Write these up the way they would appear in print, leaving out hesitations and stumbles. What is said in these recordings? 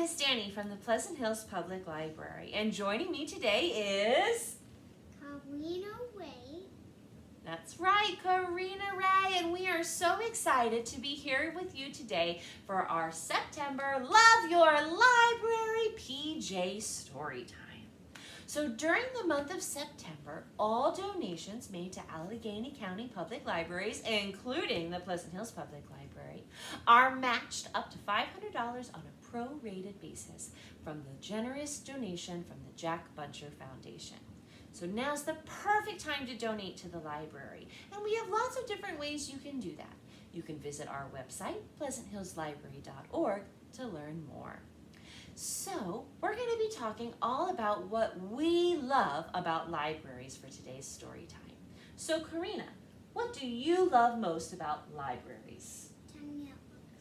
Miss Dani from the Pleasant Hills Public Library, and joining me today is... Corrina Ray. That's right, Corrina Ray, and we are so excited to be here with you today for our September Love Your Library PJ Storytime. So during the month of September, all donations made to Allegheny County Public Libraries, including the Pleasant Hills Public Library, are matched up to $500 on a prorated basis from the generous donation from the Jack Buncher Foundation. So now's the perfect time to donate to the library, and we have lots of different ways you can do that. You can visit our website, pleasanthillslibrary.org, to learn more. So we're going to be talking all about what we love about libraries for today's story time. So Corrina, what do you love most about libraries?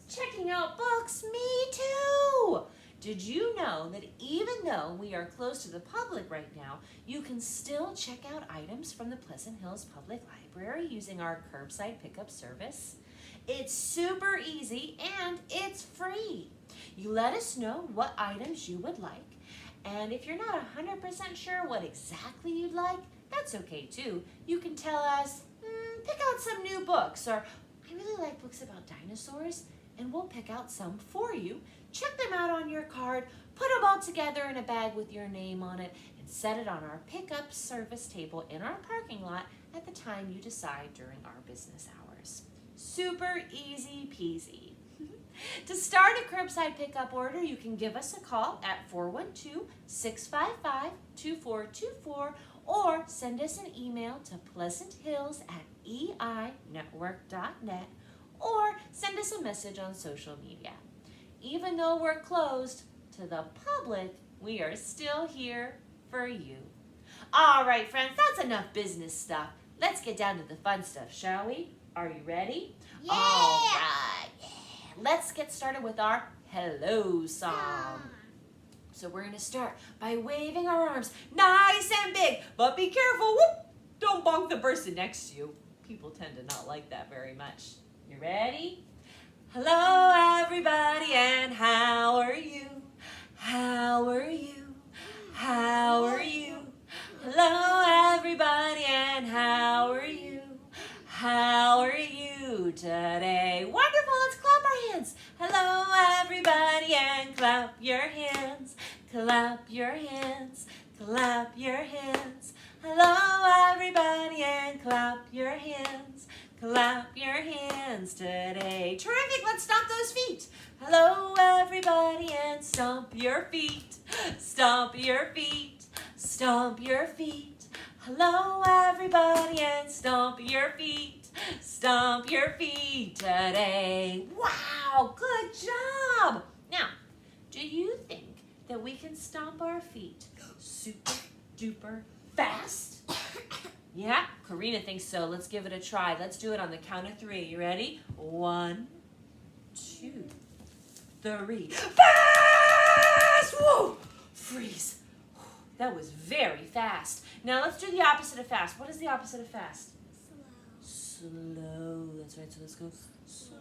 Checking out books. Me too! Did you know that even though we are closed to the public right now, you can still check out items from the Pleasant Hills Public Library using our curbside pickup service? It's super easy and it's free. You let us know what items you would like, and if you're not 100% sure what exactly you'd like, that's okay too. You can tell us, pick out some new books, or I really like books about dinosaurs, and we'll pick out some for you. Check them out on your card, put them all together in a bag with your name on it, and set it on our pickup service table in our parking lot at the time you decide during our business hours. Super easy peasy. To start a curbside pickup order, you can give us a call at 412-655-2424 or send us an email to pleasanthills@einetwork.net or send us a message on social media. Even though we're closed to the public, we are still here for you. All right, friends, that's enough business stuff. Let's get down to the fun stuff, shall we? Are you ready? Yeah! All right. Let's get started with our hello song. So we're going to start by waving our arms nice and big, but be careful. Whoop! Don't bonk the person next to you. People tend to not like that very much. You ready? Hello, everybody, and how are you? How are you? How are you? Hello, everybody, and how are you? How are you today? Wonderful, let's clap our hands. Hello, everybody, and clap your hands. Clap your hands. Clap your hands. Hello, everybody, and clap your hands. Clap your hands today. Terrific, let's stomp those feet. Hello, everybody, and stomp your feet. Stomp your feet. Stomp your feet. Hello, everybody, and stomp your feet. Stomp your feet today. Wow, good job. Now, do you think that we can stomp our feet super duper fast? Yeah, Corrina thinks so. Let's give it a try. Let's do it on the count of 3. You ready? 1, 2, 3. Fast! Whoa! Freeze. That was very fast. Now let's do the opposite of fast. What is the opposite of fast? Slow. That's right. So let's go slow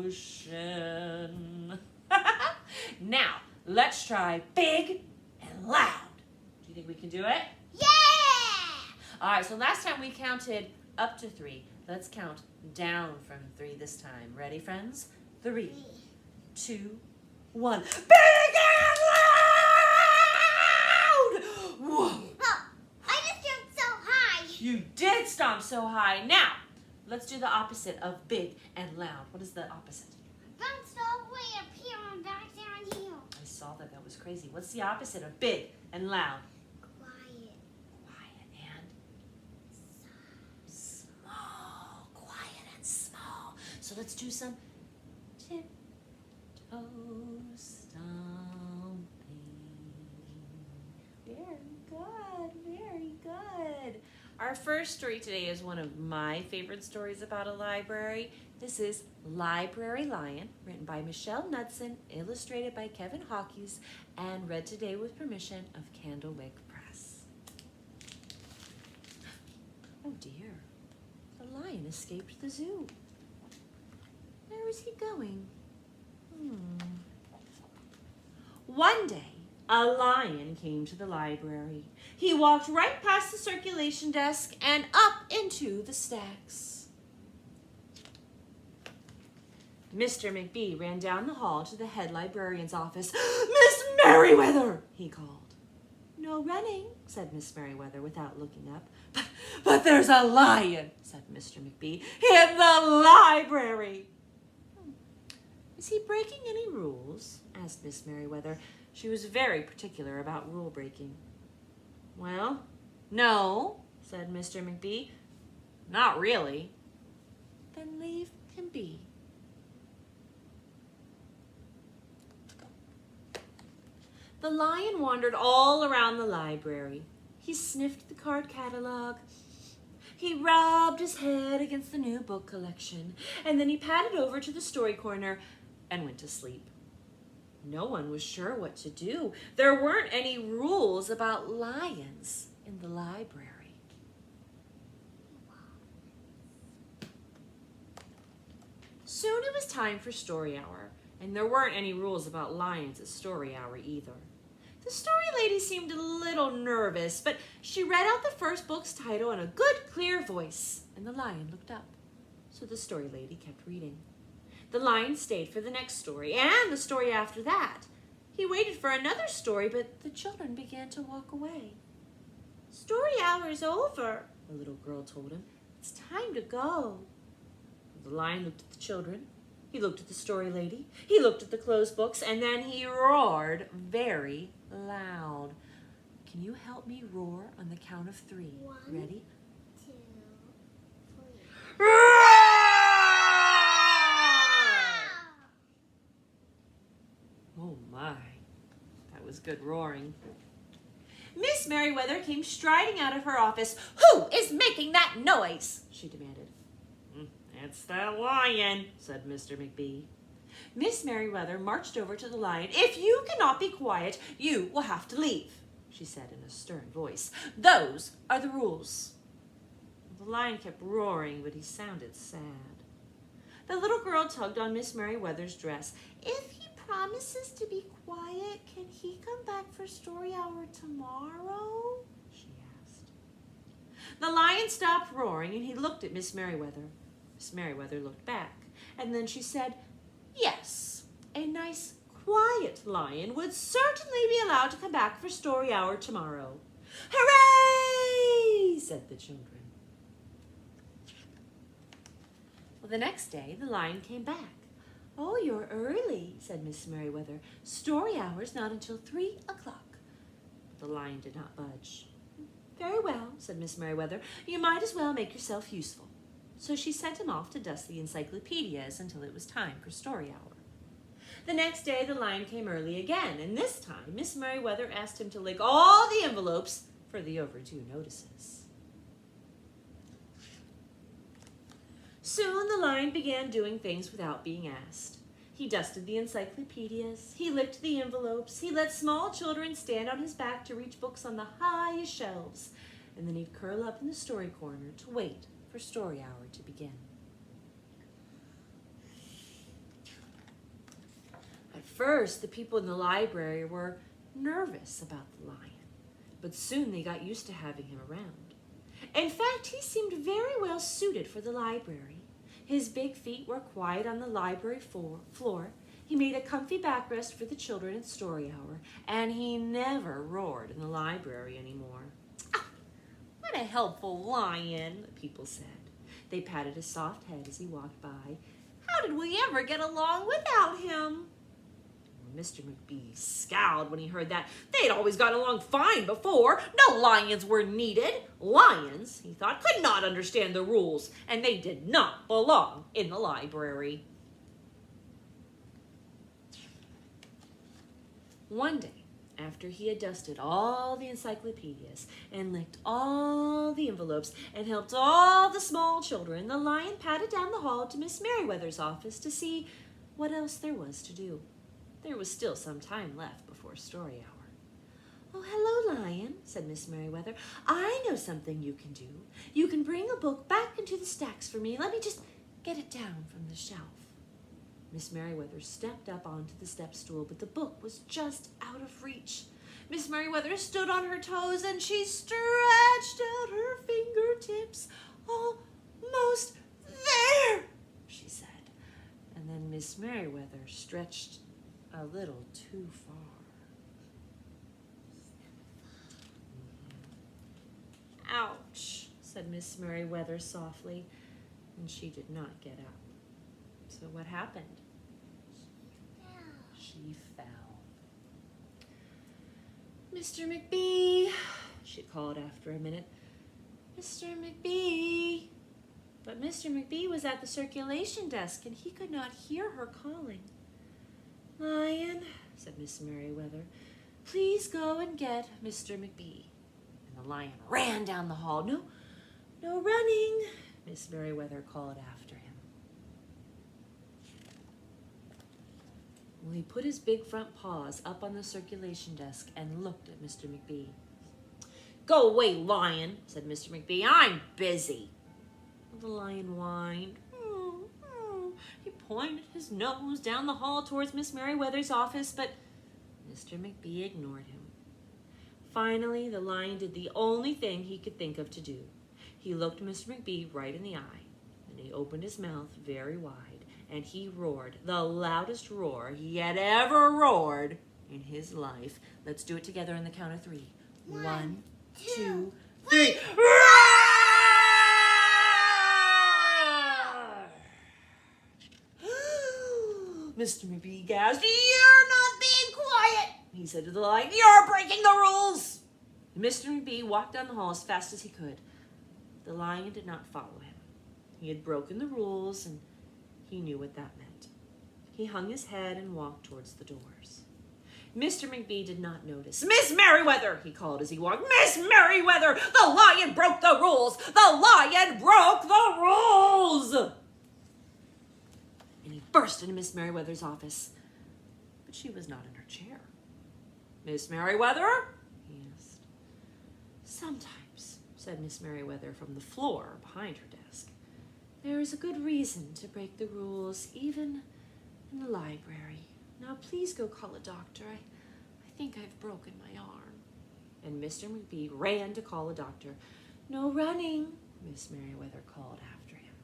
motion. Now, let's try big and loud. Do you think we can do it? Yeah! All right, so last time we counted up to 3. Let's count down from 3 this time. Ready, friends? 3, 2, 1. Big and loud! Whoa! Oh, I just jumped so high. You did stomp so high. Now, let's do the opposite of big and loud. What is the opposite? Bounced all the way up here and back down here. I saw that. That was crazy. What's the opposite of big and loud? Quiet. Quiet and small. Quiet and small. So let's do some tiptoe stomping. Very good. Very good. Our first story today is one of my favorite stories about a library. This is Library Lion, written by Michelle Knudsen, illustrated by Kevin Hawkes, and read today with permission of Candlewick Press. Oh dear, the lion escaped the zoo. Where is he going? One day, a lion came to the library. He walked right past the circulation desk and up into the stacks. Mr. McBee ran down the hall to the head librarian's office. "Miss Merriweather!" he called. "No running," said Miss Merriweather without looking up. But there's a lion," said Mr. McBee, "in the library." "Is he breaking any rules?" asked Miss Merriweather. She was very particular about rule breaking. "Well, no," said Mr. McBee. "Not really." "Then leave him be." The lion wandered all around the library. He sniffed the card catalog. He rubbed his head against the new book collection, and then he padded over to the story corner and went to sleep. No one was sure what to do. There weren't any rules about lions in the library. Soon it was time for story hour, and there weren't any rules about lions at story hour either. The story lady seemed a little nervous, but she read out the first book's title in a good, clear voice, and the lion looked up. So the story lady kept reading. The lion stayed for the next story, and the story after that. He waited for another story, but the children began to walk away. "Story hour is over," the little girl told him. "It's time to go." The lion looked at the children. He looked at the story lady. He looked at the closed books, and then he roared very loud. Can you help me roar on the count of 3? 1, Ready? 2, 3. Oh my, that was good roaring. Miss Merriweather came striding out of her office. "Who is making that noise?" she demanded. "It's the lion," said Mr. McBee. Miss Merriweather marched over to the lion. "If you cannot be quiet, you will have to leave," she said in a stern voice. "Those are the rules." The lion kept roaring, but he sounded sad. The little girl tugged on Miss Merriweather's dress. "If he promises to be quiet, can he come back for story hour tomorrow?" she asked. The lion stopped roaring, and he looked at Miss Merriweather. Miss Merriweather looked back, and then she said, "Yes, a nice, quiet lion would certainly be allowed to come back for story hour tomorrow." "Hooray!" said the children. Well, the next day, the lion came back. "Oh, you're early," said Miss Merriweather. "Story hour's not until 3 o'clock." But the lion did not budge. "Very well," said Miss Merriweather. "You might as well make yourself useful." So she sent him off to dust the encyclopedias until it was time for story hour. The next day, the lion came early again, and this time Miss Merriweather asked him to lick all the envelopes for the overdue notices. Soon the lion began doing things without being asked. He dusted the encyclopedias, he licked the envelopes, he let small children stand on his back to reach books on the highest shelves, and then he'd curl up in the story corner to wait for story hour to begin. At first, the people in the library were nervous about the lion, but soon they got used to having him around. In fact, he seemed very well suited for the library. His big feet were quiet on the library floor. He made a comfy backrest for the children at story hour, and he never roared in the library anymore. "What a helpful lion," the people said. They patted his soft head as he walked by. "How did we ever get along without him?" Mr. McBee scowled when he heard that. They'd always got along fine before. No lions were needed. Lions, he thought, could not understand the rules, and they did not belong in the library. One day, after he had dusted all the encyclopedias and licked all the envelopes and helped all the small children, the lion padded down the hall to Miss Merriweather's office to see what else there was to do. There was still some time left before story hour. "Oh, hello, Lion," said Miss Merriweather. "I know something you can do. You can bring a book back into the stacks for me. Let me just get it down from the shelf." Miss Merriweather stepped up onto the step stool, but the book was just out of reach. Miss Merriweather stood on her toes and she stretched out her fingertips. Almost there, she said. And then Miss Merriweather stretched a little too far. Ouch, said Miss Merriweather softly, and she did not get up. So what happened? She fell. Mr. McBee, she called after a minute. Mr. McBee. But Mr. McBee was at the circulation desk and he could not hear her calling. Lion, said Miss Merriweather, please go and get Mr. McBee. And the lion ran down the hall. No running, Miss Merriweather called after him. Well, he put his big front paws up on the circulation desk and looked at Mr. McBee. Go away, lion, said Mr. McBee. I'm busy. The lion whined. He pointed his nose down the hall towards Miss Merriweather's office, but Mr. McBee ignored him. Finally, the lion did the only thing he could think of to do. He looked Mr. McBee right in the eye, and he opened his mouth very wide, and he roared the loudest roar he had ever roared in his life. Let's do it together on the count of 3. 1, 2, 3. Mr. McBee gasped. You're not being quiet, he said to the lion. You're breaking the rules. Mr. McBee walked down the hall as fast as he could. The lion did not follow him. He had broken the rules, and he knew what that meant. He hung his head and walked towards the doors. Mr. McBee did not notice. Miss Merriweather, he called as he walked. Miss Merriweather, the lion broke the rules. The lion broke the rules. And he burst into Miss Merriweather's office. But she was not in her chair. Miss Merriweather? He asked. Sometimes, said Miss Merriweather from the floor behind her desk, there is a good reason to break the rules, even in the library. Now please go call a doctor. I think I've broken my arm. And Mr. McBee ran to call a doctor. No running, Miss Merriweather called after him.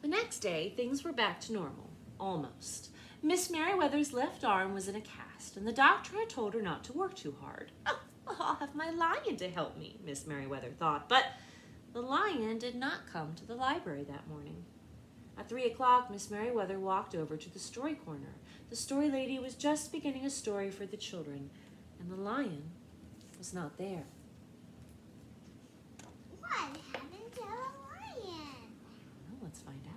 The next day, things were back to normal, almost. Miss Merriweather's left arm was in a cast, and the doctor had told her not to work too hard. Oh, I'll have my lion to help me, Miss Merriweather thought, but the lion did not come to the library that morning. At 3 o'clock, Miss Merriweather walked over to the story corner. The story lady was just beginning a story for the children, and the lion was not there. What happened to the lion? Well, let's find out.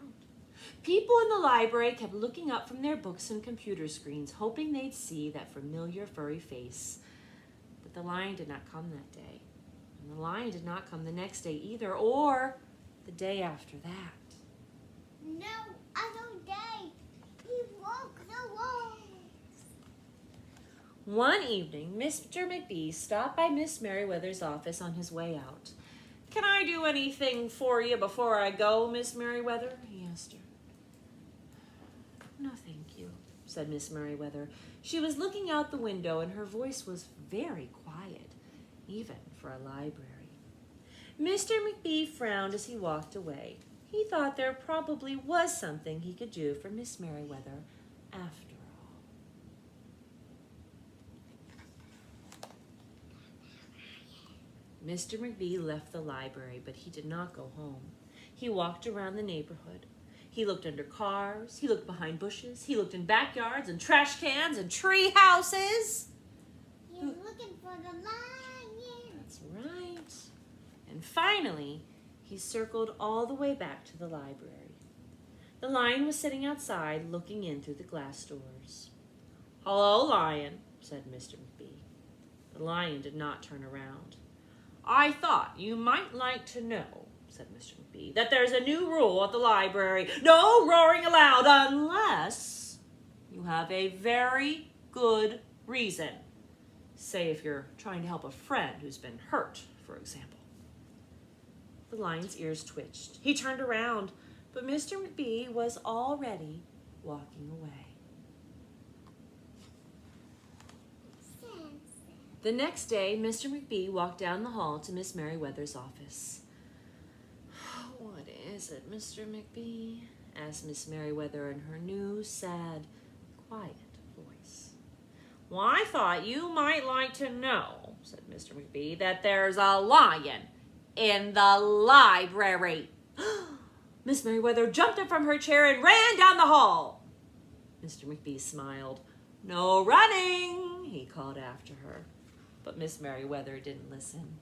People in the library kept looking up from their books and computer screens, hoping they'd see that familiar furry face. But the lion did not come that day. And the lion did not come the next day either, or the day after that. No other day. He broke the rules. One evening, Mr. McBee stopped by Miss Merriweather's office on his way out. Can I do anything for you before I go, Miss Merriweather? He asked her. No, thank you, said Miss Merriweather. She was looking out the window and her voice was very quiet, even for a library. Mr. McBee frowned as he walked away. He thought there probably was something he could do for Miss Merriweather after all. Mr. McBee left the library, but he did not go home. He walked around the neighborhood. He looked under cars, he looked behind bushes, he looked in backyards and trash cans and tree houses. He's looking for the lion. That's right. And finally, he circled all the way back to the library. The lion was sitting outside looking in through the glass doors. Hello, lion, said Mr. McBee. The lion did not turn around. I thought you might like to know, said Mr. McBee, that there's a new rule at the library. No roaring aloud unless you have a very good reason. Say if you're trying to help a friend who's been hurt, for example. The lion's ears twitched. He turned around. but Mr. McBee was already walking away. The next day, Mr. McBee walked down the hall to Miss Merriweather's office. "What is it, Mr. McBee?" asked Miss Merriweather in her new, sad, quiet voice. "Well, I thought you might like to know," said Mr. McBee, "that there's a lion in the library." Miss Merriweather jumped up from her chair and ran down the hall. Mr. McBee smiled. "No running," he called after her. But Miss Merriweather didn't listen.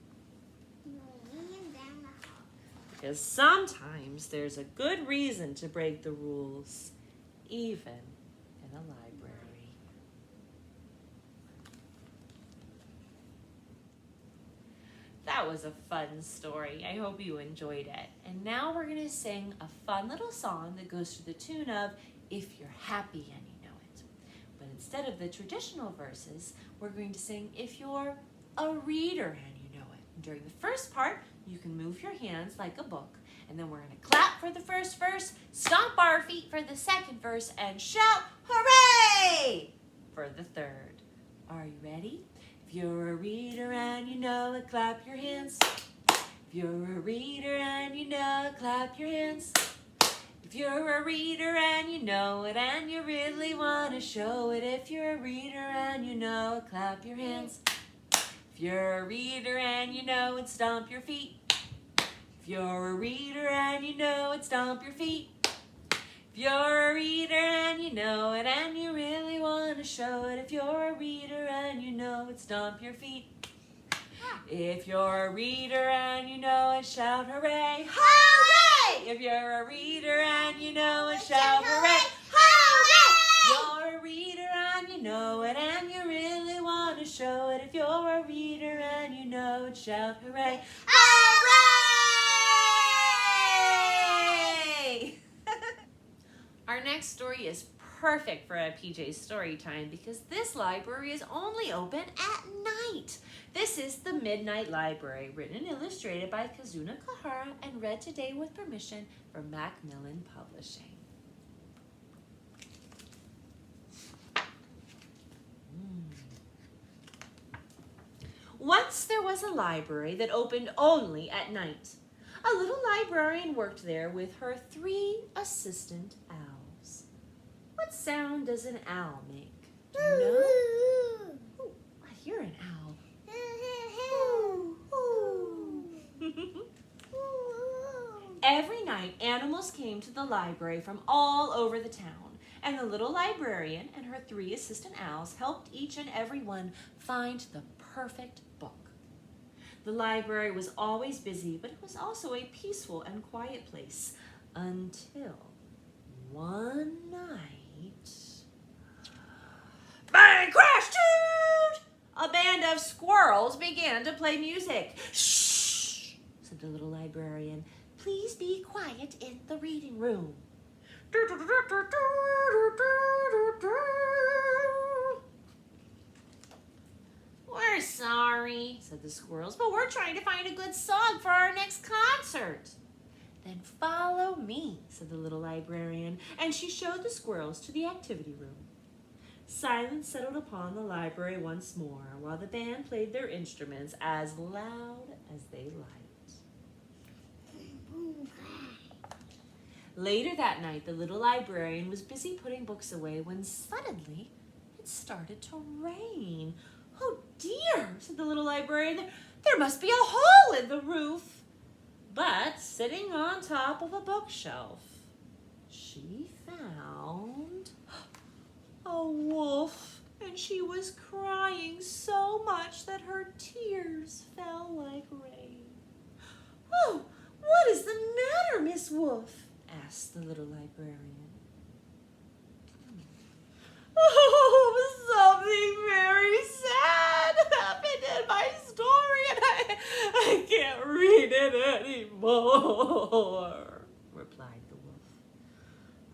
Because sometimes there's a good reason to break the rules, even in a library. That was a fun story. I hope you enjoyed it. And now we're going to sing a fun little song that goes to the tune of "If You're Happy and You Know It." But instead of the traditional verses, we're going to sing "If You're a Reader and You Know It." And during the first part, you can move your hands like a book. And then we're going to clap for the first verse, stomp our feet for the second verse, and shout "Hooray!" for the third. Are you ready? If you're a reader and you know it, clap your hands. If you're a reader and you know it, clap your hands. If you're a reader and you know it and you really want to show it, if you're a reader and you know it, clap your hands. If you're a reader and you know it, stomp your feet. If you're a reader and you know it, stomp your feet. If you're a reader and you know it and you really want to show it, if you're a reader and you know it, stomp your feet. If you're a reader and you know it, shout hooray, hooray! If you're a reader and you know it, shout hooray, hooray! You're a reader and you know it and you really want to show it, if you're a reader and you know it, shout hooray, hooray! Our next story is perfect for a PJ story time because this library is only open at night. This is The Midnight Library, written and illustrated by Kazuna Kahara and read today with permission from Macmillan Publishing. Once there was a library that opened only at night. A little librarian worked there with her 3 assistant owls. What sound does an owl make? Do you know? Ooh, I hear an owl. Every night, animals came to the library from all over the town, and the little librarian and her 3 assistant owls helped each and every one find the perfect book. The library was always busy, but it was also a peaceful and quiet place until one night. Bang, crash, toot! A band of squirrels began to play music. Shh, said the little librarian. Please be quiet in the reading room. We're sorry, said the squirrels, but we're trying to find a good song for our next concert. Then follow me, said the little librarian, and she showed the squirrels to the activity room. Silence settled upon the library once more while the band played their instruments as loud as they liked. Later that night, the little librarian was busy putting books away when suddenly it started to rain. Oh dear, said the little librarian, there must be a hole in the roof. But sitting on top of a bookshelf, she found a wolf, and she was crying so much that her tears fell like rain. Oh, what is the matter, Miss Wolf? Asked the little librarian. Oh, something very sad happened in my story, and I can't read it anymore, replied the wolf.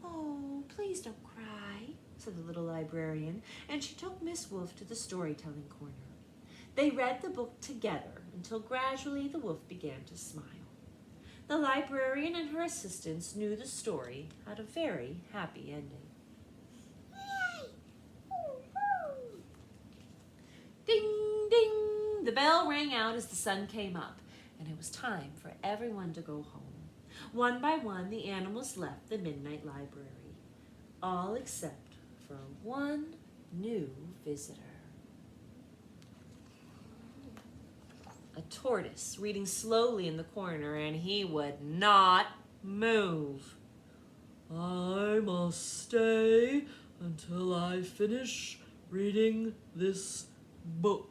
Oh, please don't cry, said the little librarian, and she took Miss Wolf to the storytelling corner. They read the book together until gradually the wolf began to smile. The librarian and her assistants knew the story had a very happy ending. Yay! Woo-hoo! Ding, ding! The bell rang out as the sun came up, and it was time for everyone to go home. One by one, the animals left the Midnight Library, all except for one new visitor. A tortoise reading slowly in the corner, and he would not move. "I must stay until I finish reading this book,"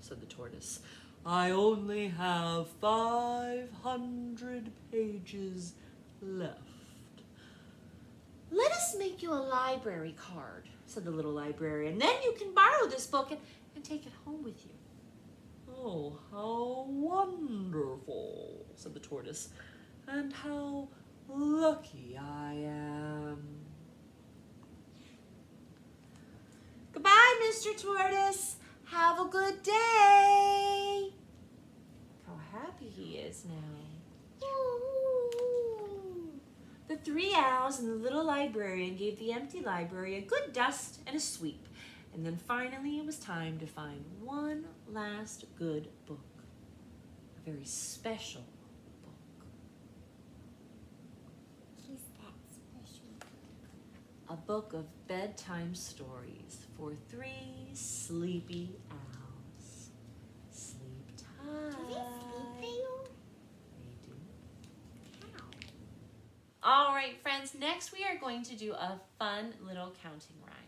said the tortoise. "I only have 500 pages left." "Let us make you a library card," said the little librarian. "Then you can borrow this book and take it home with you." "Oh, how wonderful," said the tortoise, "and how lucky I am." "Goodbye, Mr. Tortoise. Have a good day." How happy he is now. Woo-hoo! The 3 owls and the little librarian gave the empty library a good dust and a sweep. And then finally it was time to find one last good book. A very special book. Who's that special? A book of bedtime stories for 3 sleepy owls. Sleep tight. Do they sleep? They do. How? All right, friends, next we are going to do a fun little counting rhyme.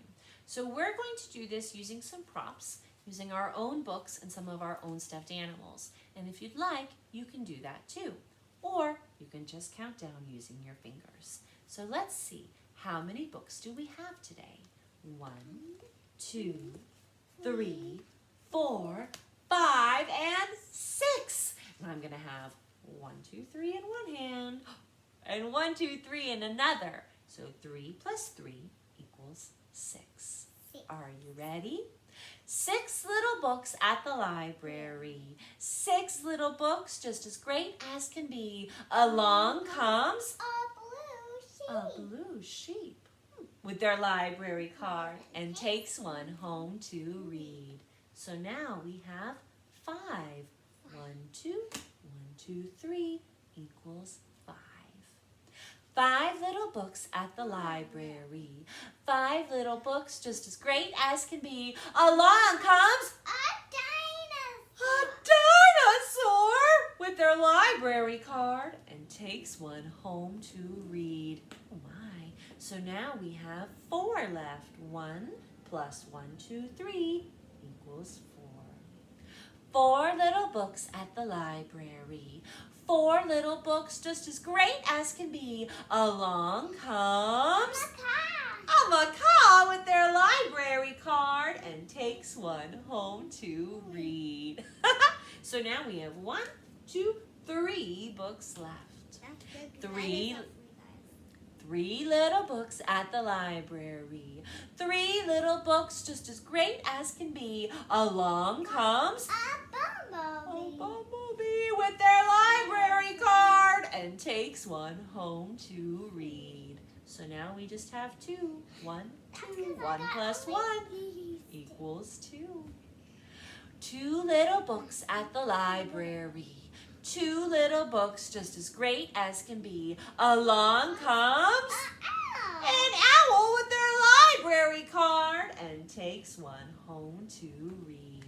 So we're going to do this using some props, using our own books and some of our own stuffed animals. And if you'd like, you can do that too. Or you can just count down using your fingers. So let's see, how many books do we have today? 1, 2, 3, 4, 5, and 6. And I'm gonna have 1, 2, 3 in one hand, and 1, 2, 3 in another. So 3 plus 3 equals 6. Are you ready? 6 little books at the library. 6 little books just as great as can be. Along comes a blue sheep with their library card and takes one home to read. So now we have 5. 1, 2, 1, 2, 3 equals 5. 5 little books at the library. 5 little books just as great as can be. Along comes a dinosaur with their library card and takes one home to read. Oh my. So now we have 4 left. 1 plus 1, 2, 3 equals 4. 4 little books at the library. 4 little books just as great as can be. Along comes a macaw with their library card and takes one home to read. So now we have 1, 2, 3 books left. 3 little books at the library. 3 little books just as great as can be. Along comes a bumblebee with their library card and takes one home to read. So now we just have 2. 1, 2. 1 plus 1 equals 2. 2 little books at the library. 2 little books just as great as can be. Along comes an owl with their library card and takes one home to read.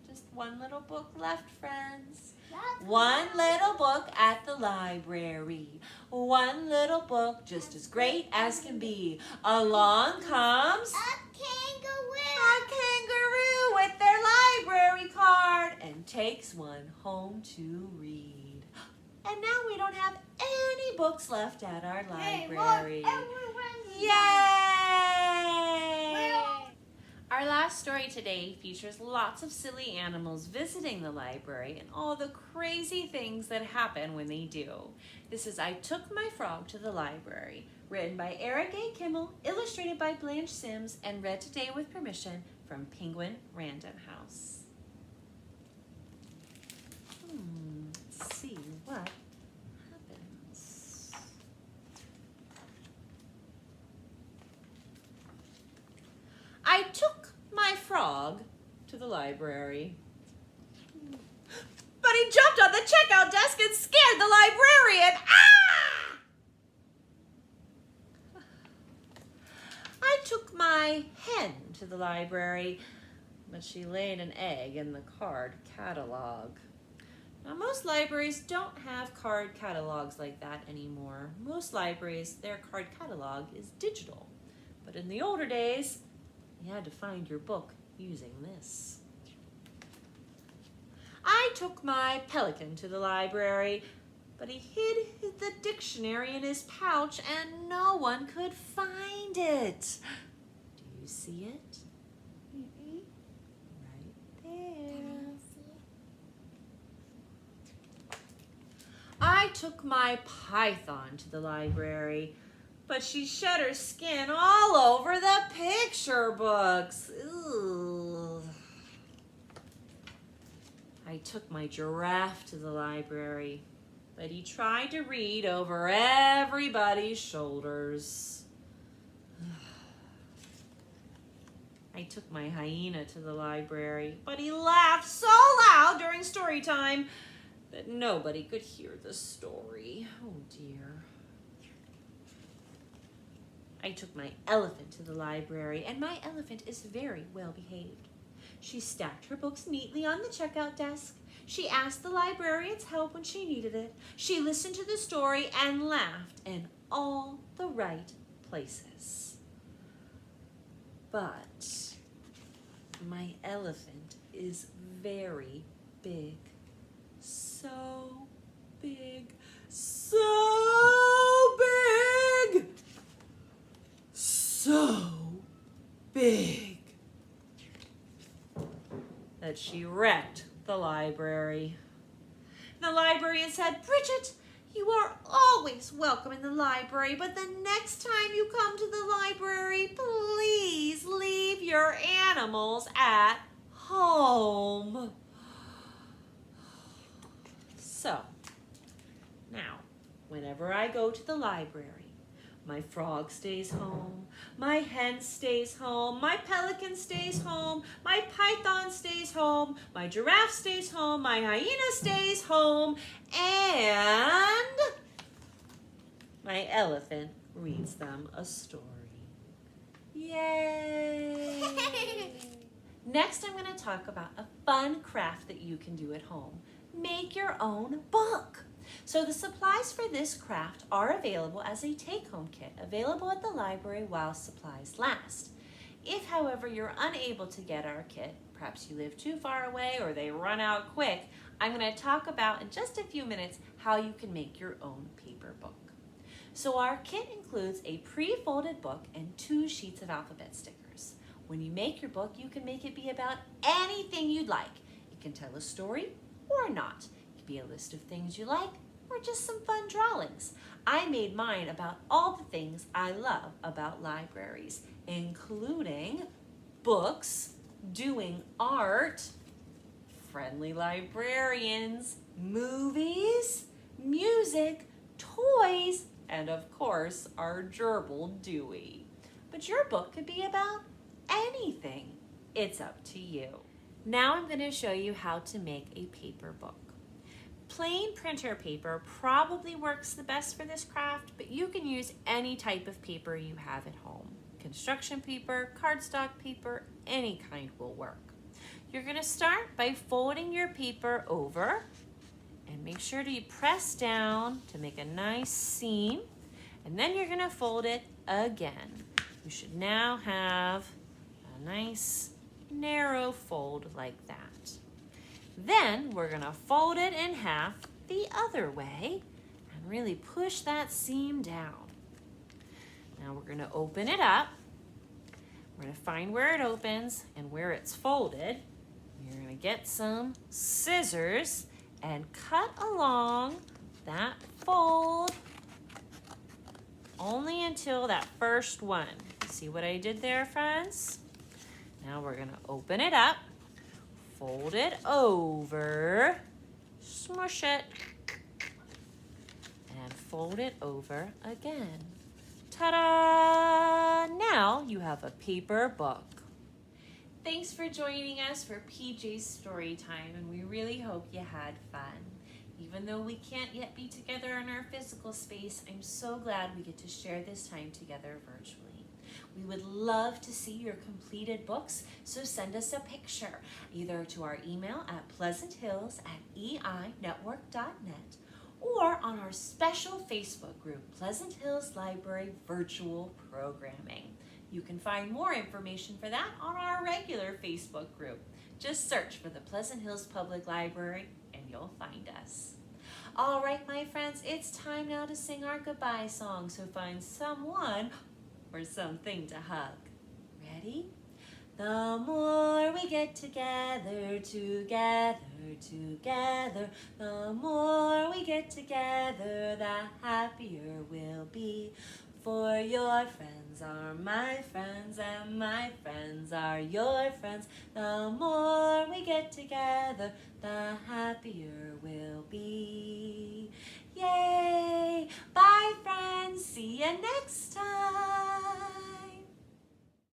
Just 1 little book left, friends. 1 little book at the library. 1 little book just as great as can be. Along comes a kangaroo with their library card and takes one home to read. And now we don't have any books left at our library. Yay! Our last story today features lots of silly animals visiting the library and all the crazy things that happen when they do. This is I Took My Frog to the Library, written by Eric A. Kimmel, illustrated by Blanche Sims, and read today with permission from Penguin Random House. Let's see what I took my frog to the library. But he jumped on the checkout desk and scared the librarian. Ah! I took my hen to the library, but she laid an egg in the card catalog. Now, most libraries don't have card catalogs like that anymore. Most libraries, their card catalog is digital. But in the older days, you had to find your book using this. I took my pelican to the library, but he hid the dictionary in his pouch and no one could find it. Do you see it? Right there. I took my python to the library, but she shed her skin all over the picture books. Ooh. I took my giraffe to the library, but he tried to read over everybody's shoulders. I took my hyena to the library, but he laughed so loud during story time that nobody could hear the story. Oh dear. I took my elephant to the library, and my elephant is very well behaved. She stacked her books neatly on the checkout desk. She asked the librarian's help when she needed it. She listened to the story and laughed in all the right places. But my elephant is very big. So big. So big. So big that she wrecked the library. The librarian said, "Bridget, you are always welcome in the library, but the next time you come to the library, please leave your animals at home." So, now, whenever I go to the library, my frog stays home, my hen stays home, my pelican stays home, my python stays home, my giraffe stays home, my hyena stays home, and my elephant reads them a story. Yay! Next, I'm going to talk about a fun craft that you can do at home. Make your own book. So the supplies for this craft are available as a take-home kit, available at the library while supplies last. If, however, you're unable to get our kit, perhaps you live too far away or they run out quick, I'm going to talk about in just a few minutes how you can make your own paper book. So our kit includes a pre-folded book and 2 sheets of alphabet stickers. When you make your book, you can make it be about anything you'd like. It can tell a story or not. Be a list of things you like or just some fun drawings. I made mine about all the things I love about libraries, including books, doing art, friendly librarians, movies, music, toys, and of course our gerbil Dewey. But your book could be about anything. It's up to you. Now I'm going to show you how to make a paper book. Plain printer paper probably works the best for this craft, but you can use any type of paper you have at home. Construction paper, cardstock paper, any kind will work. You're going to start by folding your paper over and make sure to press down to make a nice seam, and then you're going to fold it again. You should now have a nice narrow fold like that. Then we're going to fold it in half the other way and really push that seam down. Now we're going to open it up. We're going to find where it opens and where it's folded. You're going to get some scissors and cut along that fold only until that first one. See what I did there, friends? Now we're going to open it up. Fold it over, smush it, and fold it over again. Ta-da! Now you have a paper book. Thanks for joining us for PJ's Storytime, and we really hope you had fun. Even though we can't yet be together in our physical space, I'm so glad we get to share this time together virtually. We would love to see your completed books, so send us a picture either to our email at pleasanthills@einetwork.net or on our special Facebook group, Pleasant Hills Library Virtual Programming. You can find more information for that on our regular Facebook group. Just search for the Pleasant Hills Public Library and you'll find us. All right, my friends, it's time now to sing our goodbye song, so find someone or something to hug. Ready? The more we get together, the more we get together, the happier we'll be. For your friends are my friends, and my friends are your friends. The more we get together, the happier we'll be.